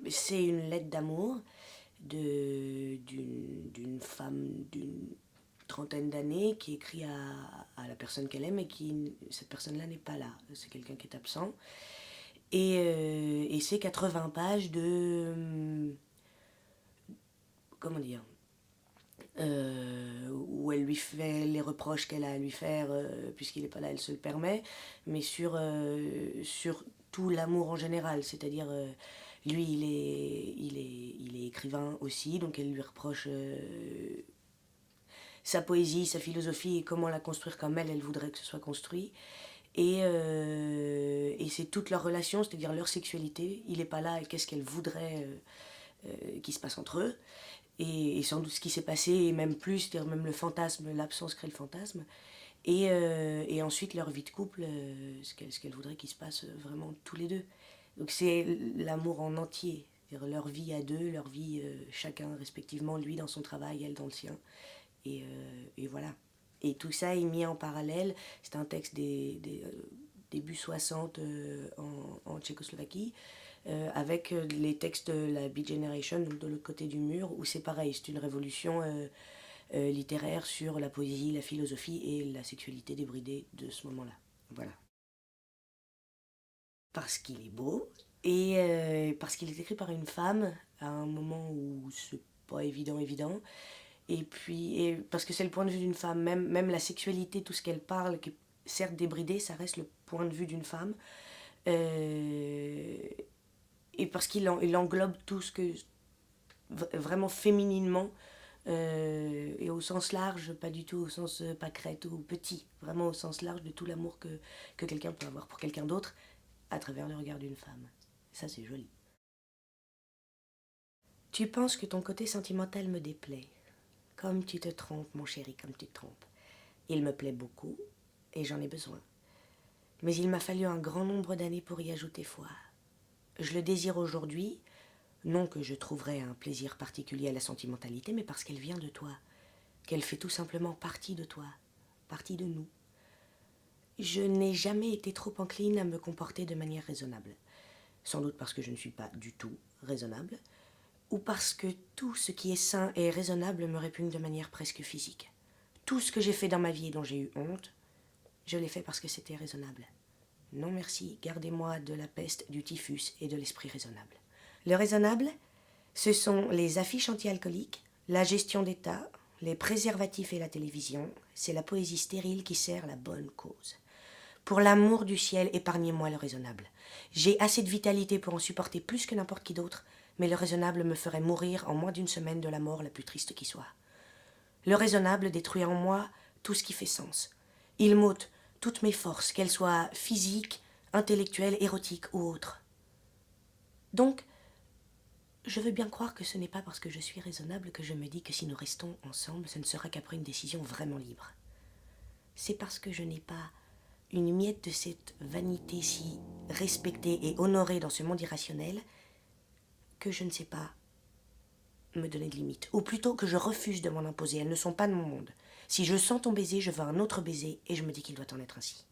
C'est une lettre d'amour d'une femme d'une trentaine d'années qui écrit à la personne qu'elle aime et cette personne-là n'est pas là. C'est quelqu'un qui est absent. Et c'est 80 pages comment dire, où elle lui fait les reproches qu'elle a à lui faire, puisqu'il n'est pas là, elle se le permet, mais sur tout l'amour en général, c'est-à-dire lui il est écrivain aussi, donc elle lui reproche sa poésie, sa philosophie et comment la construire comme elle voudrait que ce soit construit. Et c'est toute leur relation, c'est-à-dire leur sexualité. Il n'est pas là et qu'est-ce qu'elle voudrait qu'il se passe entre eux. Et sans doute ce qui s'est passé, et même plus, c'est-à-dire même le fantasme, l'absence crée le fantasme. Et ensuite leur vie de couple, ce qu'elle voudrait qu'il se passe vraiment tous les deux. Donc c'est l'amour en entier, c'est-à-dire leur vie à deux, leur vie chacun respectivement, lui dans son travail, elle dans le sien. Et voilà. Et tout ça est mis en parallèle. C'est un texte des début 60 en Tchécoslovaquie, avec les textes de la Beat Generation, donc de l'autre côté du mur, où c'est pareil, c'est une révolution littéraire sur la poésie, la philosophie et la sexualité débridée de ce moment-là. Voilà. Parce qu'il est beau et parce qu'il est écrit par une femme à un moment où c'est pas évident. Et puis, parce que c'est le point de vue d'une femme, même la sexualité, tout ce qu'elle parle, qui est certes débridé, ça reste le point de vue d'une femme. Euh, et parce il englobe tout ce que, vraiment fémininement, et au sens large, pas du tout au sens pâquerette ou petit, vraiment au sens large de tout l'amour que quelqu'un peut avoir pour quelqu'un d'autre à travers le regard d'une femme. Ça, c'est joli. Tu penses que ton côté sentimental me déplaît. Comme tu te trompes, mon chéri, comme tu te trompes. Il me plaît beaucoup, et j'en ai besoin. Mais il m'a fallu un grand nombre d'années pour y ajouter foi. Je le désire aujourd'hui, non que je trouverais un plaisir particulier à la sentimentalité, mais parce qu'elle vient de toi, qu'elle fait tout simplement partie de toi, partie de nous. Je n'ai jamais été trop encline à me comporter de manière raisonnable. Sans doute parce que je ne suis pas du tout raisonnable, ou parce que tout ce qui est sain et raisonnable me répugne de manière presque physique. Tout ce que j'ai fait dans ma vie et dont j'ai eu honte, je l'ai fait parce que c'était raisonnable. Non merci, gardez-moi de la peste, du typhus et de l'esprit raisonnable. Le raisonnable, ce sont les affiches anti-alcooliques, la gestion d'État, les préservatifs et la télévision. C'est la poésie stérile qui sert la bonne cause. Pour l'amour du ciel, épargnez-moi le raisonnable. J'ai assez de vitalité pour en supporter plus que n'importe qui d'autre, mais le raisonnable me ferait mourir en moins d'une semaine de la mort la plus triste qui soit. Le raisonnable détruit en moi tout ce qui fait sens. Il m'ôte toutes mes forces, qu'elles soient physiques, intellectuelles, érotiques ou autres. Donc, je veux bien croire que ce n'est pas parce que je suis raisonnable que je me dis que si nous restons ensemble, ce ne sera qu'après une décision vraiment libre. C'est parce que je n'ai pas une miette de cette vanité si respectée et honorée dans ce monde irrationnel que je ne sais pas me donner de limites. Ou plutôt que je refuse de m'en imposer. Elles ne sont pas de mon monde. Si je sens ton baiser, je veux un autre baiser et je me dis qu'il doit en être ainsi.